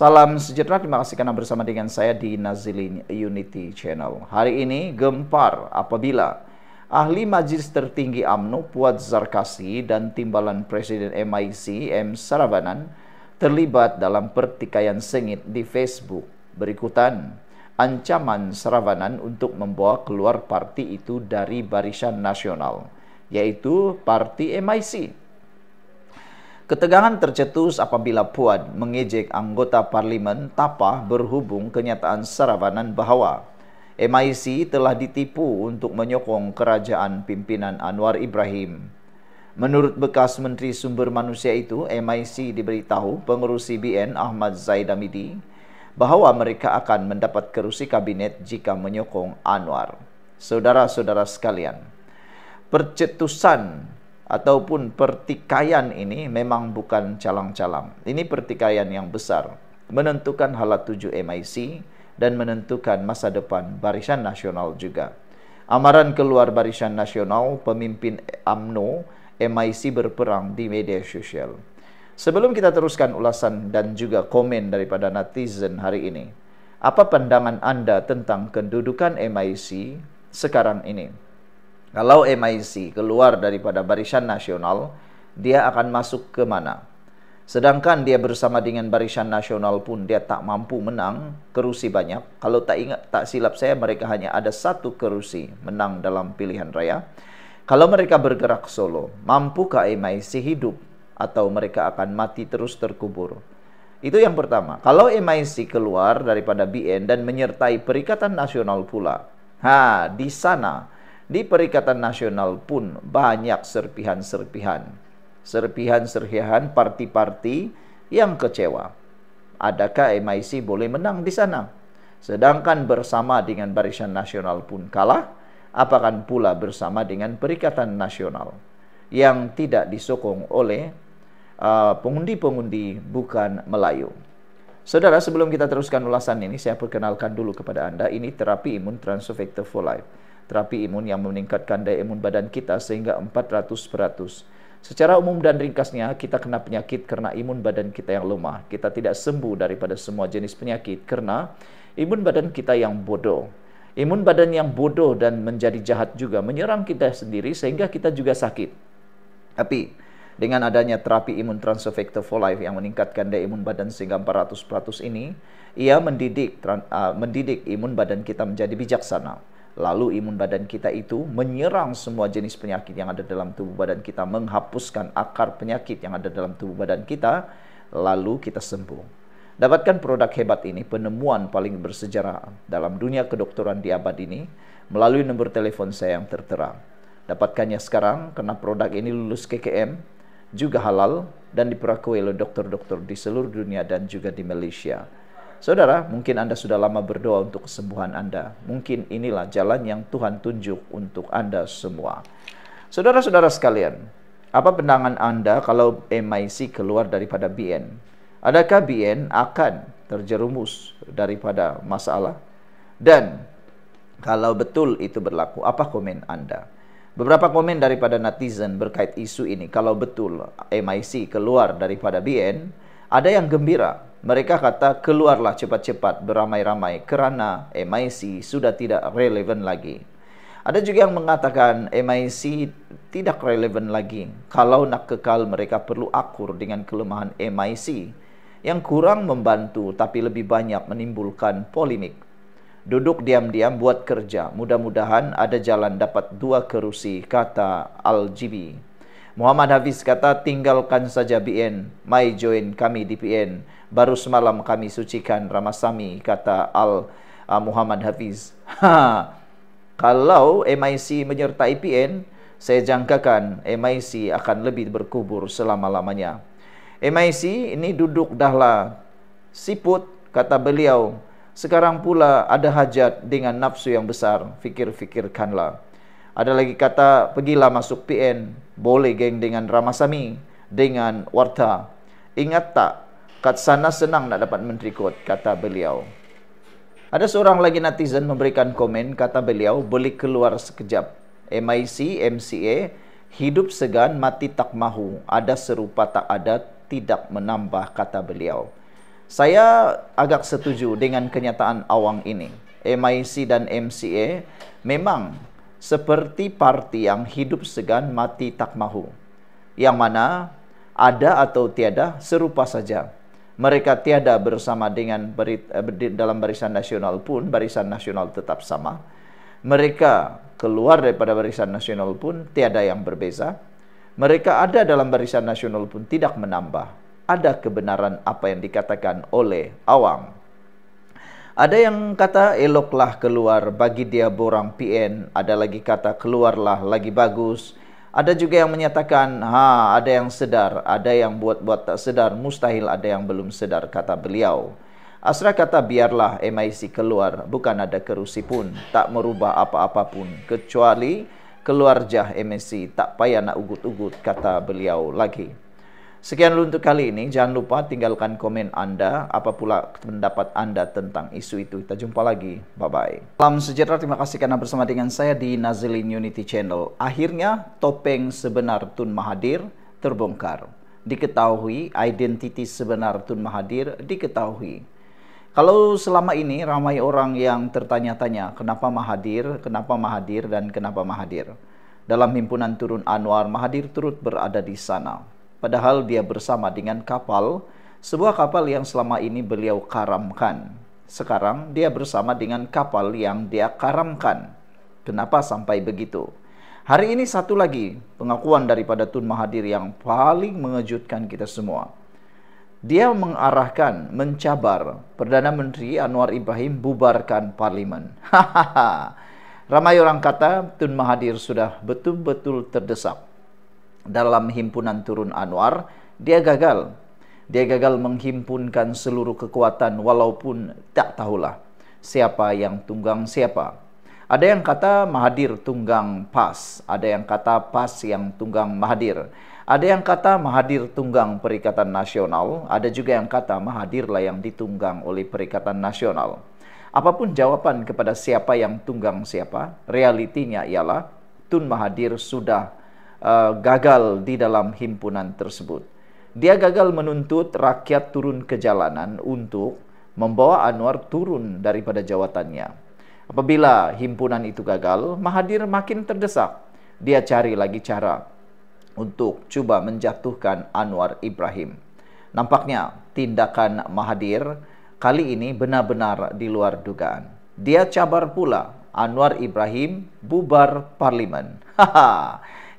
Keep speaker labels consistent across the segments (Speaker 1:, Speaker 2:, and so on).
Speaker 1: Salam sejahtera, terima kasih karena bersama dengan saya di Nazilin Unity Channel. Hari ini gempar apabila Ahli Majelis Tertinggi UMNO Fuad Zarkasi dan Timbalan Presiden MIC M. Saravanan terlibat dalam pertikaian sengit di Facebook. Berikutan ancaman Saravanan untuk membawa keluar parti itu dari Barisan Nasional, yaitu parti MIC. Ketegangan tercetus apabila Fuad mengejek anggota parlimen Tapah berhubung kenyataan Saravanan bahwa MIC telah ditipu untuk menyokong kerajaan pimpinan Anwar Ibrahim. Menurut bekas Menteri Sumber Manusia itu, MIC diberitahu pengurus CBN Ahmad Zaid Hamidi bahwa mereka akan mendapat kerusi kabinet jika menyokong Anwar. Saudara-saudara sekalian, percetusan ataupun pertikaian ini memang bukan calang-calang. Ini pertikaian yang besar, menentukan halat tuju MIC dan menentukan masa depan Barisan Nasional juga. Amaran keluar Barisan Nasional, pemimpin UMNO, MIC berperang di media sosial. Sebelum kita teruskan ulasan dan juga komen daripada netizen hari ini, apa pandangan Anda tentang kedudukan MIC sekarang ini? Kalau MIC keluar daripada Barisan Nasional, dia akan masuk ke mana? Sedangkan dia bersama dengan Barisan Nasional pun dia tak mampu menang kerusi banyak. Kalau tak silap saya, mereka hanya ada satu kerusi menang dalam pilihan raya. Kalau mereka bergerak solo, mampukah MIC hidup atau mereka akan mati terus terkubur? Itu yang pertama. Kalau MIC keluar daripada BN dan menyertai Perikatan Nasional pula, di sana di Perikatan Nasional pun banyak serpihan-serpihan parti-parti yang kecewa. Adakah MIC boleh menang di sana? Sedangkan bersama dengan Barisan Nasional pun kalah, apakah pula bersama dengan Perikatan Nasional yang tidak disokong oleh pengundi-pengundi bukan Melayu. Saudara, sebelum kita teruskan ulasan ini, saya perkenalkan dulu kepada Anda, ini terapi imun Transofector for Life. Terapi imun yang meningkatkan daya imun badan kita sehingga 400%. Secara umum dan ringkasnya, kita kena penyakit karena imun badan kita yang lemah. Kita tidak sembuh daripada semua jenis penyakit karena imun badan kita yang bodoh. Imun badan yang bodoh dan menjadi jahat juga menyerang kita sendiri sehingga kita juga sakit. Tapi dengan adanya terapi imun Transofector for Life yang meningkatkan daya imun badan sehingga 400% ini, ia mendidik imun badan kita menjadi bijaksana. Lalu imun badan kita itu menyerang semua jenis penyakit yang ada dalam tubuh badan kita, menghapuskan akar penyakit yang ada dalam tubuh badan kita, lalu kita sembuh. Dapatkan produk hebat ini, penemuan paling bersejarah dalam dunia kedokteran di abad ini, melalui nomor telepon saya yang tertera. Dapatkannya sekarang karena produk ini lulus KKM, juga halal dan diperakui oleh dokter-dokter di seluruh dunia dan juga di Malaysia. Saudara, mungkin Anda sudah lama berdoa untuk kesembuhan Anda. Mungkin inilah jalan yang Tuhan tunjuk untuk Anda semua. Saudara-saudara sekalian, apa pandangan Anda kalau MIC keluar daripada BN? Adakah BN akan terjerumus daripada masalah? Dan kalau betul itu berlaku, apa komen Anda? Beberapa komen daripada netizen berkait isu ini. Kalau betul MIC keluar daripada BN, ada yang gembira. Mereka kata keluarlah cepat-cepat beramai-ramai kerana MIC sudah tidak relevan lagi. Ada juga yang mengatakan MIC tidak relevan lagi. Kalau nak kekal, mereka perlu akur dengan kelemahan MIC yang kurang membantu tapi lebih banyak menimbulkan polemik. Duduk diam-diam buat kerja. Mudah-mudahan ada jalan dapat 2 kerusi, kata Al-Jibi. Muhammad Hafiz kata tinggalkan saja BN, mai join kami di PN. Baru semalam kami sucikan Ramasami, kata Muhammad Hafiz. Kalau MIC menyertai PN, saya jangkakan MIC akan lebih berkubur selama-lamanya. MIC ini duduk dahlah siput, kata beliau. Sekarang pula ada hajat dengan nafsu yang besar, fikir-fikirkanlah. Ada lagi kata, pergilah masuk PN, boleh geng dengan Ramasami, dengan Warta. Ingat tak, kat sana senang nak dapat menteri kot, kata beliau. Ada seorang lagi netizen memberikan komen, kata beliau, boleh keluar sekejap. MIC, MCA, hidup segan, mati tak mahu, ada serupa tak ada, tidak menambah, kata beliau. Saya agak setuju dengan kenyataan awang ini. MIC dan MCA memang seperti parti yang hidup segan mati tak mahu. Yang mana ada atau tiada serupa saja. Mereka tiada bersama dengan dalam Barisan Nasional pun, Barisan Nasional tetap sama. Mereka keluar daripada Barisan Nasional pun tiada yang berbeza. Mereka ada dalam Barisan Nasional pun tidak menambah. Ada kebenaran apa yang dikatakan oleh awang. Ada yang kata eloklah keluar bagi dia borang PN. Ada lagi kata keluarlah lagi bagus. Ada juga yang menyatakan ada yang sedar. Ada yang buat-buat tak sedar. Mustahil ada yang belum sedar, kata beliau. Asra kata biarlah MIC keluar. Bukan ada kerusi pun. Tak merubah apa-apa pun. Kecuali keluar jah MIC. Tak payah nak ugut-ugut, kata beliau lagi. Sekian dulu untuk kali ini. Jangan lupa tinggalkan komen Anda. Apa pula pendapat Anda tentang isu itu. Kita jumpa lagi. Bye-bye. Salam sejahtera. Terima kasih karena bersama dengan saya di Nazilin Unity Channel. Akhirnya topeng sebenar Tun Mahathir terbongkar. Diketahui identiti sebenar Tun Mahathir diketahui. Kalau selama ini ramai orang yang tertanya-tanya kenapa Mahathir, dan kenapa Mahathir. Dalam himpunan Turun Anwar, Mahathir turut berada di sana. Padahal dia bersama dengan kapal, sebuah kapal yang selama ini beliau karamkan. Sekarang dia bersama dengan kapal yang dia karamkan. Kenapa sampai begitu? Hari ini satu lagi pengakuan daripada Tun Mahathir yang paling mengejutkan kita semua. Dia mengarahkan, mencabar Perdana Menteri Anwar Ibrahim bubarkan parlimen. Ramai orang kata Tun Mahathir sudah betul-betul terdesak. Dalam himpunan Turun Anwar, dia gagal. Dia gagal menghimpunkan seluruh kekuatan walaupun tak tahulah siapa yang tunggang siapa. Ada yang kata Mahathir tunggang PAS, ada yang kata PAS yang tunggang Mahathir. Ada yang kata Mahathir tunggang Perikatan Nasional, ada juga yang kata Mahathir lah yang ditunggang oleh Perikatan Nasional. Apapun jawaban kepada siapa yang tunggang siapa, realitinya ialah Tun Mahathir sudah gagal di dalam himpunan tersebut. Dia gagal menuntut rakyat turun ke jalanan untuk membawa Anwar turun daripada jawatannya. Apabila himpunan itu gagal, Mahathir makin terdesak. Dia cari lagi cara untuk cuba menjatuhkan Anwar Ibrahim. Nampaknya tindakan Mahathir kali ini benar-benar di luar dugaan. Dia cabar pula Anwar Ibrahim bubar parlimen.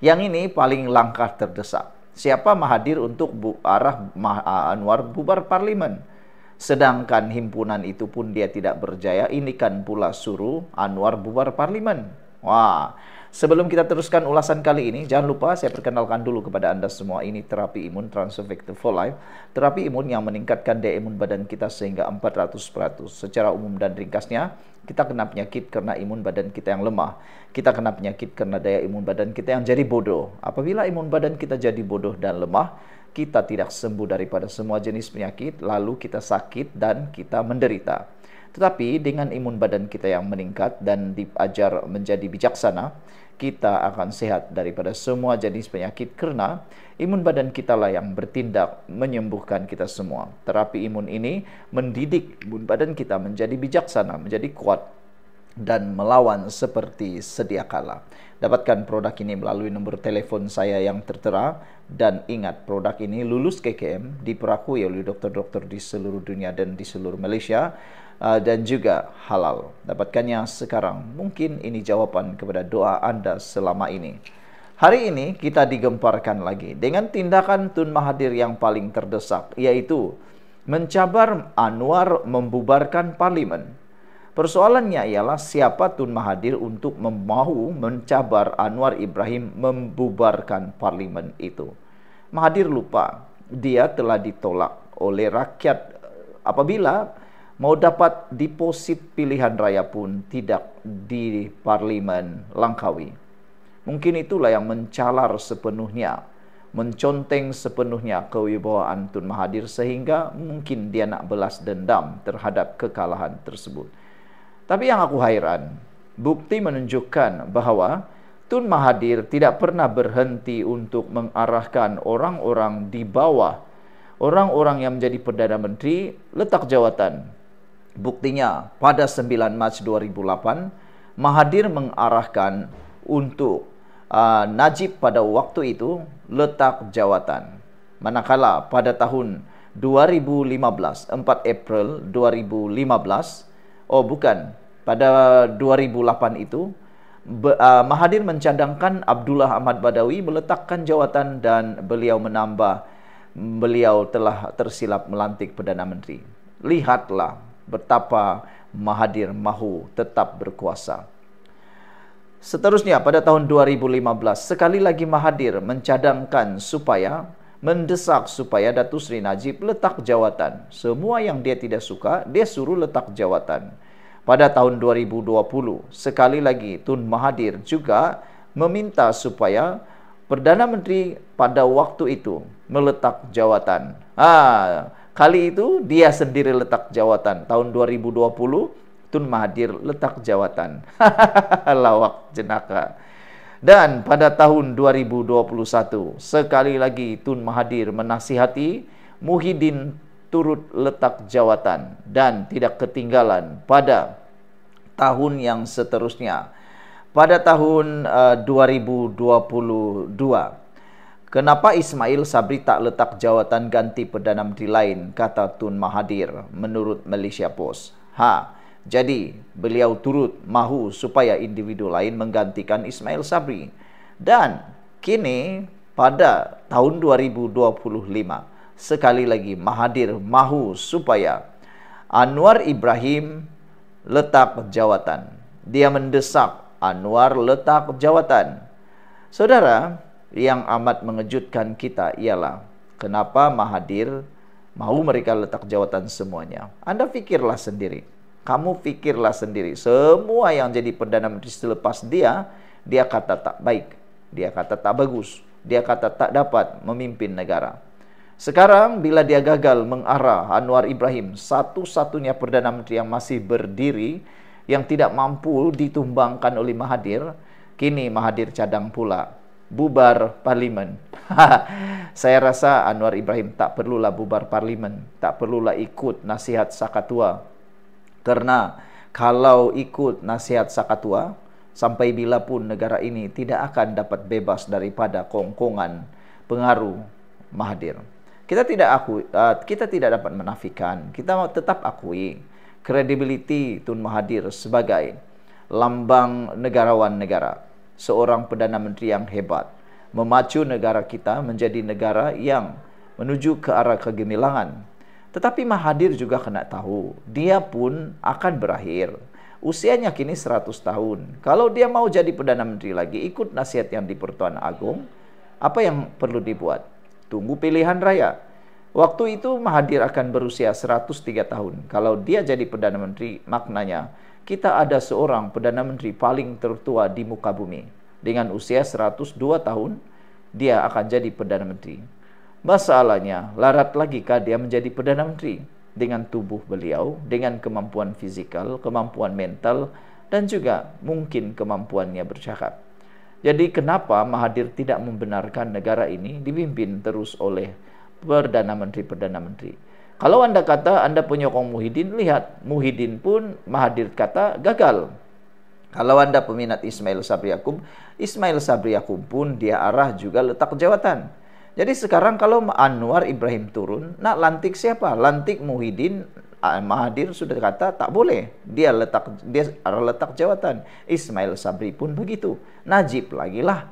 Speaker 1: Yang ini paling langkah terdesak. Siapa Mahathir untuk Anwar bubar parlimen? Sedangkan himpunan itu pun dia tidak berjaya. Ini kan pula suruh Anwar bubar parlimen. Wah, sebelum kita teruskan ulasan kali ini, jangan lupa saya perkenalkan dulu kepada Anda semua. Ini terapi imun Transovector for Life. Terapi imun yang meningkatkan daya imun badan kita sehingga 400%. Secara umum dan ringkasnya, kita kena penyakit karena imun badan kita yang lemah. Kita kena penyakit karena daya imun badan kita yang jadi bodoh. Apabila imun badan kita jadi bodoh dan lemah, kita tidak sembuh daripada semua jenis penyakit, lalu kita sakit dan kita menderita. Tetapi dengan imun badan kita yang meningkat dan diajar menjadi bijaksana, kita akan sehat daripada semua jenis penyakit karena imun badan kita lah yang bertindak menyembuhkan kita semua. Terapi imun ini mendidik imun badan kita menjadi bijaksana, menjadi kuat dan melawan seperti sedia kala. Dapatkan produk ini melalui nomor telepon saya yang tertera dan ingat produk ini lulus KKM, diperakui oleh dokter-dokter di seluruh dunia dan di seluruh Malaysia dan juga halal. Dapatkannya sekarang. Mungkin ini jawaban kepada doa Anda selama ini. Hari ini kita digemparkan lagi dengan tindakan Tun Mahathir yang paling terdesak, yaitu mencabar Anwar membubarkan parlimen. Persoalannya ialah siapa Tun Mahathir untuk mau mencabar Anwar Ibrahim membubarkan parlimen itu. Mahathir lupa dia telah ditolak oleh rakyat apabila mau dapat deposit pilihan raya pun tidak di parlimen Langkawi. Mungkin itulah yang mencalar sepenuhnya, menconteng sepenuhnya kewibawaan Tun Mahathir sehingga mungkin dia nak belas dendam terhadap kekalahan tersebut. Tapi yang aku hairan, bukti menunjukkan bahawa Tun Mahathir tidak pernah berhenti untuk mengarahkan orang-orang di bawah orang-orang yang menjadi Perdana Menteri letak jawatan. Buktinya pada 9 Mac 2008 Mahathir mengarahkan untuk Najib pada waktu itu letak jawatan. Manakala pada tahun 2015, 4 April 2015, pada 2008 itu, Mahathir mencadangkan Abdullah Ahmad Badawi meletakkan jawatan dan beliau menambah, beliau telah tersilap melantik Perdana Menteri. Lihatlah betapa Mahathir mahu tetap berkuasa. Seterusnya pada tahun 2015, sekali lagi Mahathir mendesak supaya Datuk Seri Najib letak jawatan. Semua yang dia tidak suka, dia suruh letak jawatan. Pada tahun 2020, sekali lagi Tun Mahathir juga meminta supaya Perdana Menteri pada waktu itu meletak jawatan. Kali itu dia sendiri letak jawatan. Tahun 2020, Tun Mahathir letak jawatan. Lawak jenaka. Dan pada tahun 2021, sekali lagi Tun Mahathir menasihati Muhyiddin turut letak jawatan, dan tidak ketinggalan pada tahun yang seterusnya. Pada tahun 2022, kenapa Ismail Sabri tak letak jawatan ganti Perdana Menteri lain, kata Tun Mahathir menurut Malaysia Post. Jadi beliau turut mahu supaya individu lain menggantikan Ismail Sabri. Dan kini pada tahun 2025, sekali lagi Mahathir mahu supaya Anwar Ibrahim letak jawatan. Dia mendesak Anwar letak jawatan. Saudara, yang amat mengejutkan kita ialah kenapa Mahathir mahu mereka letak jawatan semuanya. Anda fikirlah sendiri. Kamu fikirlah sendiri. Semua yang jadi Perdana Menteri selepas dia kata tak baik, dia kata tak bagus, dia kata tak dapat memimpin negara. Sekarang bila dia gagal mengarah Anwar Ibrahim, satu-satunya Perdana Menteri yang masih berdiri, yang tidak mampu ditumbangkan oleh Mahathir, kini Mahathir cadang pula bubar parlimen. Saya rasa Anwar Ibrahim tak perlulah bubar parlimen, tak perlulah ikut nasihat Sakatua. Karena kalau ikut nasihat Sakatua, sampai bila pun negara ini tidak akan dapat bebas daripada kongkongan pengaruh Mahathir. Kita tidak dapat menafikan, kita tetap akui kredibiliti Tun Mahathir sebagai lambang negarawan negara, seorang Perdana Menteri yang hebat, memacu negara kita menjadi negara yang menuju ke arah kegemilangan. Tetapi Mahathir juga kena tahu, dia pun akan berakhir. Usianya kini 100 tahun. Kalau dia mau jadi Perdana Menteri lagi, ikut nasihat yang di Pertuan Agong, apa yang perlu dibuat? Tunggu pilihan raya. Waktu itu Mahathir akan berusia 103 tahun. Kalau dia jadi Perdana Menteri, maknanya kita ada seorang Perdana Menteri paling tertua di muka bumi. Dengan usia 102 tahun, dia akan jadi Perdana Menteri. Masalahnya, larat lagikah dia menjadi Perdana Menteri? Dengan tubuh beliau, dengan kemampuan fizikal, kemampuan mental, dan juga mungkin kemampuannya bercakap. Jadi kenapa Mahathir tidak membenarkan negara ini dipimpin terus oleh Perdana Menteri? Kalau Anda kata Anda penyokong Muhyiddin, lihat Muhyiddin pun Mahathir kata gagal. Kalau Anda peminat Ismail Sabri Yaakob pun dia arah juga letak jawatan. Jadi sekarang kalau Anwar Ibrahim turun, nak lantik siapa? Lantik Muhyiddin, Mahathir sudah kata tak boleh. Dia letak jawatan. Ismail Sabri pun begitu. Najib lagi lah.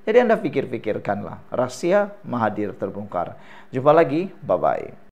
Speaker 1: Jadi Anda pikirkanlah. Rahasia Mahathir terbongkar. Jumpa lagi. Bye-bye.